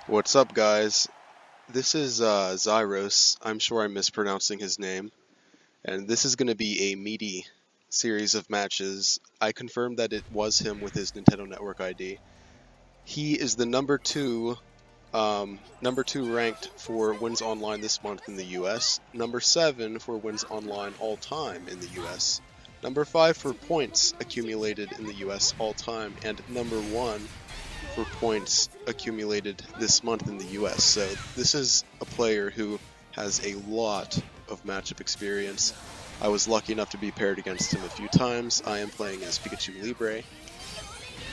What's up, guys? This is Zhyros. I'm sure I'm mispronouncing his name. And this is going to be a meaty series of matches. I confirmed that it was him with his Nintendo Network ID. He is the number two ranked for wins online this month in the US, number 7 for wins online all time in the US, number 5 for points accumulated in the US all time, and number 1 for points accumulated this month in the US. So this is a player who has a lot of matchup experience. I was lucky enough to be paired against him a few times. I am playing as Pikachu Libre.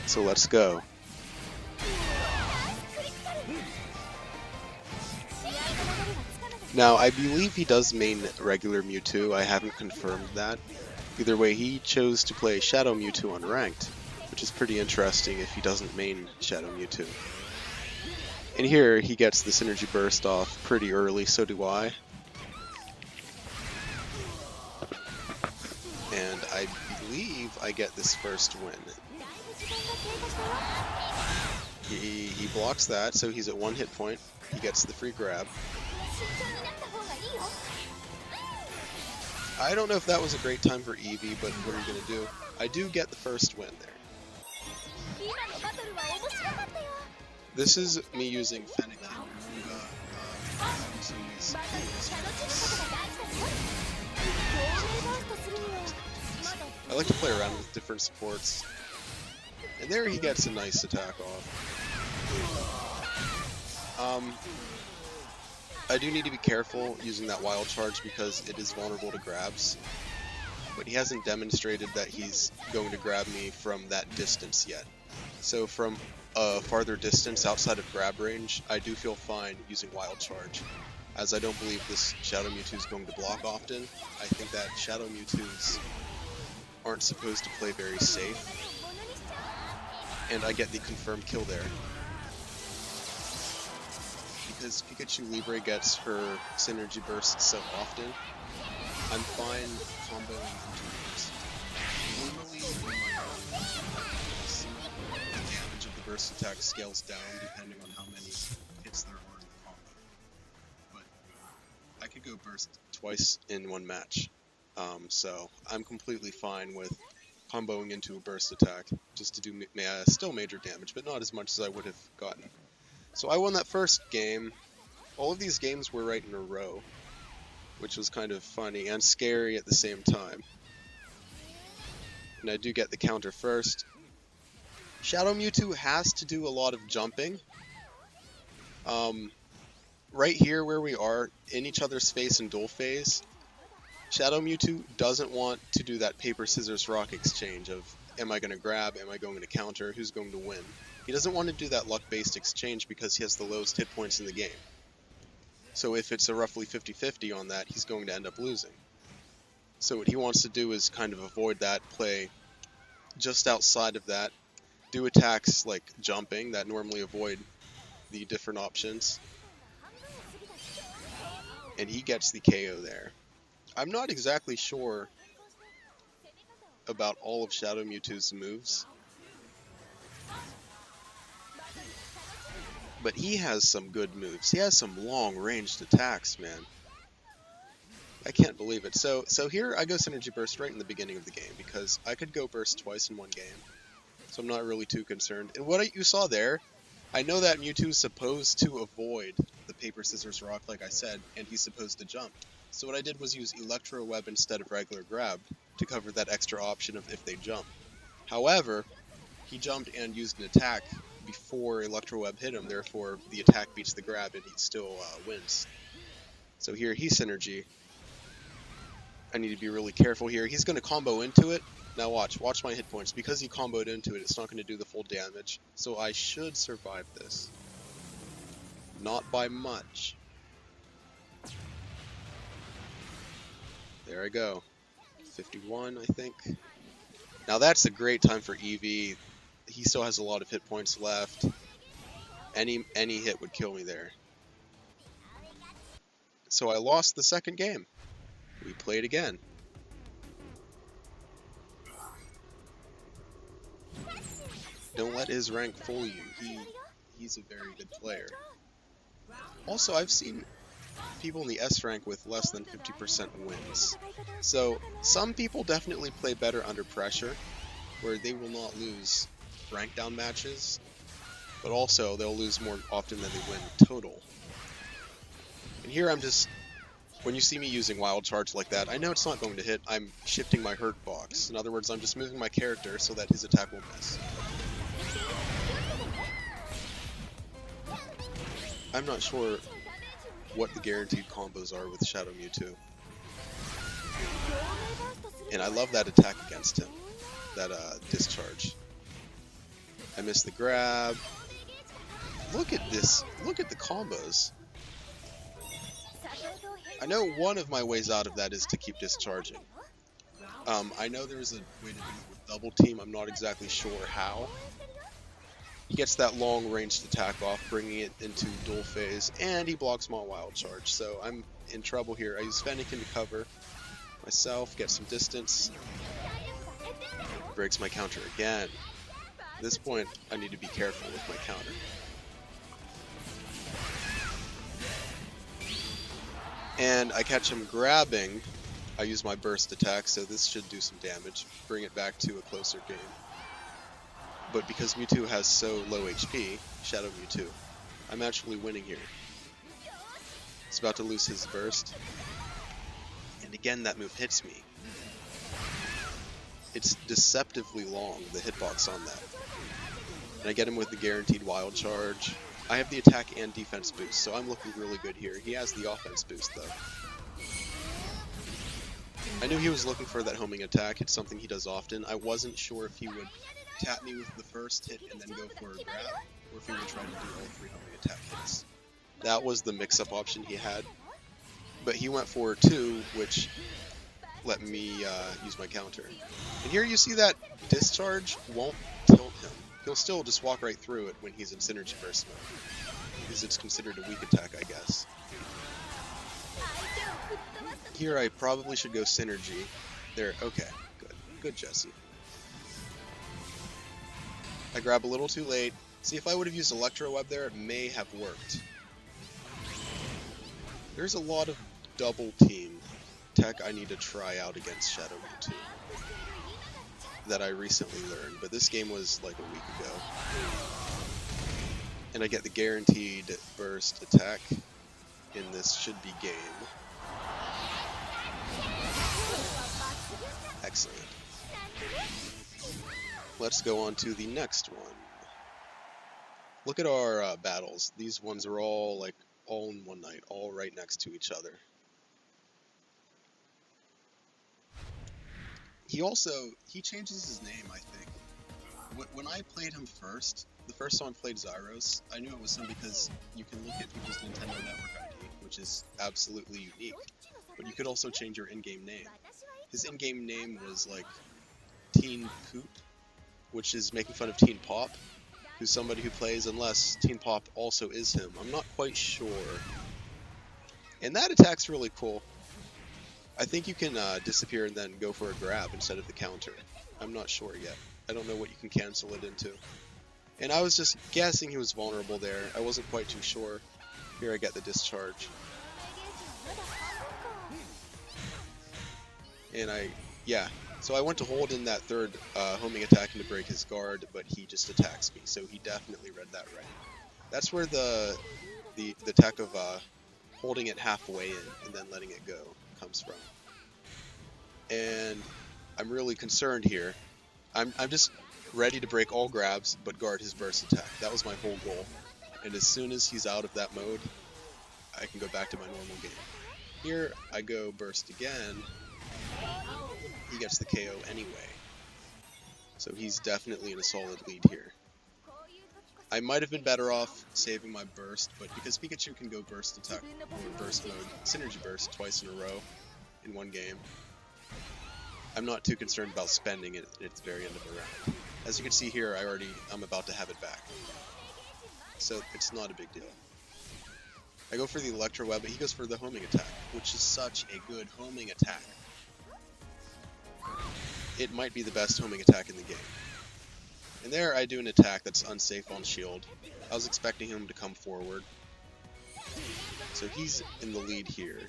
So let's go. Now, I believe he does main regular Mewtwo. I haven't confirmed that. Either way, he chose to play Shadow Mewtwo unranked, which is pretty interesting if he doesn't main Shadow Mewtwo. And here, he gets the Synergy Burst off pretty early, so do I. And I believe I get this first win. He blocks that, so he's at 1 hit point. He gets the free grab. I don't know if that was a great time for Eevee, but what are you going to do? I do get the first win there. This is me using Fennec. I like to play around with different supports. And there he gets a nice attack off. I do need to be careful using that wild charge because it is vulnerable to grabs. But he hasn't demonstrated that he's going to grab me from that distance yet. So from a farther distance outside of grab range, I do feel fine using wild charge, as I don't believe this Shadow Mewtwo is going to block often. I think that Shadow Mewtwo's aren't supposed to play very safe, and I get the confirmed kill there. Because Pikachu Libre gets her Synergy Burst so often, I'm fine comboing into burst. Normally, the damage of the burst attack scales down depending on how many hits there are in the combo. But I could go burst twice in one match, so I'm completely fine with comboing into a burst attack just to do still major damage, but not as much as I would have gotten. So I won that first game. All of these games were right in a row, which was kind of funny and scary at the same time. And I do get the counter first. Shadow Mewtwo has to do a lot of jumping. Right here where we are, in each other's face in duel phase, Shadow Mewtwo doesn't want to do that paper, scissors, rock exchange of, am I going to grab, am I going to counter, who's going to win? He doesn't want to do that luck-based exchange because he has the lowest hit points in the game. So if it's a roughly 50-50 on that, he's going to end up losing. So what he wants to do is kind of avoid that, play just outside of that, do attacks like jumping that normally avoid the different options. And he gets the KO there. I'm not exactly sure about all of Shadow Mewtwo's moves, but he has some good moves. He has some long-ranged attacks, man. I can't believe it. So here I go Synergy Burst right in the beginning of the game, because I could go Burst twice in one game, so I'm not really too concerned. And what you saw there, I know that Mewtwo's supposed to avoid the paper, scissors, rock, like I said, and he's supposed to jump. So what I did was use Electro Web instead of regular grab to cover that extra option of if they jump. However, he jumped and used an attack before Electro Web hit him, therefore the attack beats the grab and he still wins. So here he's Synergy. I need to be really careful here. He's going to combo into it. Now watch my hit points. Because he comboed into it, it's not going to do the full damage. So I should survive this. Not by much. There I go. 51, I think. Now that's a great time for Eevee. He still has a lot of hit points left. Any hit would kill me there. So I lost the second game. We played again. Don't let his rank fool you. He's a very good player. Also, I've seen people in the S rank with less than 50% wins. So some people definitely play better under pressure, where they will not lose rank down matches, but also they'll lose more often than they win total. And here I'm just, when you see me using Wild Charge like that, I know it's not going to hit. I'm shifting my hurt box. In other words, I'm just moving my character so that his attack will miss. I'm not sure what the guaranteed combos are with Shadow Mewtwo. And I love that attack against him, that discharge. I missed the grab. Look at this, look at the combos. I know one of my ways out of that is to keep discharging. I know there's a way to do it with double team, I'm not exactly sure how. He gets that long ranged attack off, bringing it into dual phase, and he blocks my Wild Charge, so I'm in trouble here. I use Fennekin to cover myself, get some distance, breaks my counter again. At this point, I need to be careful with my counter. And I catch him grabbing. I use my burst attack, so this should do some damage, bring it back to a closer game. But because Mewtwo has so low HP, Shadow Mewtwo, I'm actually winning here. He's about to lose his burst. And again, that move hits me. It's deceptively long, the hitbox on that. And I get him with the guaranteed Wild Charge. I have the attack and defense boost, so I'm looking really good here. He has the offense boost, though. I knew he was looking for that homing attack. It's something he does often. I wasn't sure if he would tap me with the first hit and then go for a grab, or if he would try to do all 3 homing attack hits. That was the mix-up option he had. But he went for 2, which let me use my counter. And here you see that discharge won't tilt him. He'll still just walk right through it when he's in Synergy Burst mode, because it's considered a weak attack, I guess. Here I probably should go Synergy. There, okay, good. Good, Jesse. I grab a little too late. See, if I would have used Electro Web there, it may have worked. There's a lot of double team tech I need to try out against Shadow Mewtwo that I recently learned, but this game was like a week ago. And I get the guaranteed burst attack in this should be game. Excellent. Let's go on to the next one. Look at our battles. These ones are all like all in one night, all right next to each other. He changes his name, I think. When I played him first, the first time I played Zhyros, I knew it was him because you can look at people's Nintendo Network ID, which is absolutely unique. But you could also change your in-game name. His in-game name was like Teen Poop, which is making fun of Teen Pop, who's somebody who plays unless Teen Pop also is him. I'm not quite sure. And that attack's really cool. I think you can disappear and then go for a grab instead of the counter. I'm not sure yet. I don't know what you can cancel it into. And I was just guessing he was vulnerable there. I wasn't quite too sure. Here I get the discharge. And so I went to hold in that third homing attack to break his guard, but he just attacks me. So he definitely read that right. That's where the tech of holding it halfway in and then letting it go comes from. And I'm really concerned here. I'm just ready to break all grabs but guard his burst attack. That was my whole goal. And as soon as he's out of that mode, I can go back to my normal game. Here I go burst again. He gets the KO anyway. So he's definitely in a solid lead here. I might have been better off saving my burst, but because Pikachu can go burst attack or burst mode, Synergy Burst twice in a row in one game, I'm not too concerned about spending it at the very end of a round. As you can see here, I'm about to have it back. So it's not a big deal. I go for the Electro Web, but he goes for the homing attack, which is such a good homing attack. It might be the best homing attack in the game. And there I do an attack that's unsafe on shield. I was expecting him to come forward. So he's in the lead here.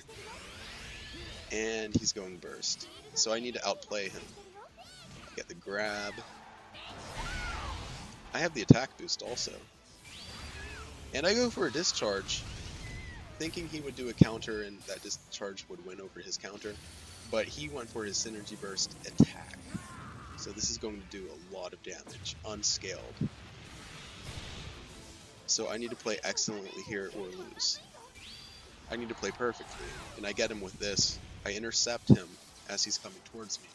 And he's going burst. So I need to outplay him. Get the grab. I have the attack boost also. And I go for a discharge, thinking he would do a counter and that discharge would win over his counter. But he went for his synergy burst attack. So this is going to do a lot of damage, unscaled. So I need to play excellently here or lose. I need to play perfectly, and I get him with this. I intercept him as he's coming towards me.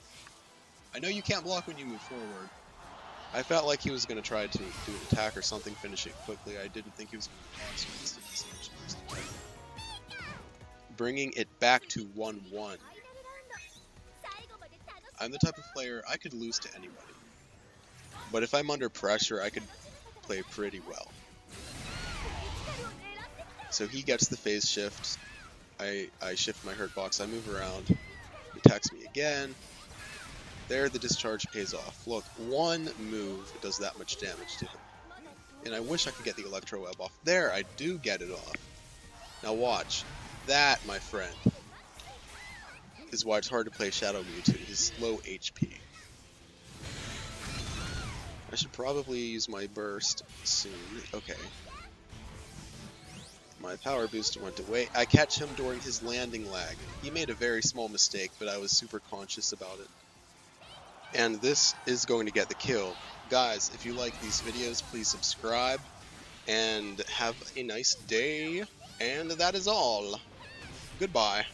I know you can't block when you move forward. I felt like he was going to try to do an attack or something, finish it quickly. I didn't think he was going to block, so I just did this synergy burst attack. Bringing it back to 1-1. I'm the type of player, I could lose to anybody. But if I'm under pressure, I could play pretty well. So he gets the phase shift. I shift my hurt box, I move around. He attacks me again. There, the discharge pays off. Look, one move does that much damage to him. And I wish I could get the electro web off. There, I do get it off. Now watch. That, my friend, is why it's hard to play Shadow Mewtwo. He's low HP. I should probably use my burst soon. Okay. My power boost went away. I catch him during his landing lag. He made a very small mistake, but I was super conscious about it. And this is going to get the kill. Guys, if you like these videos, please subscribe. And have a nice day. And that is all. Goodbye.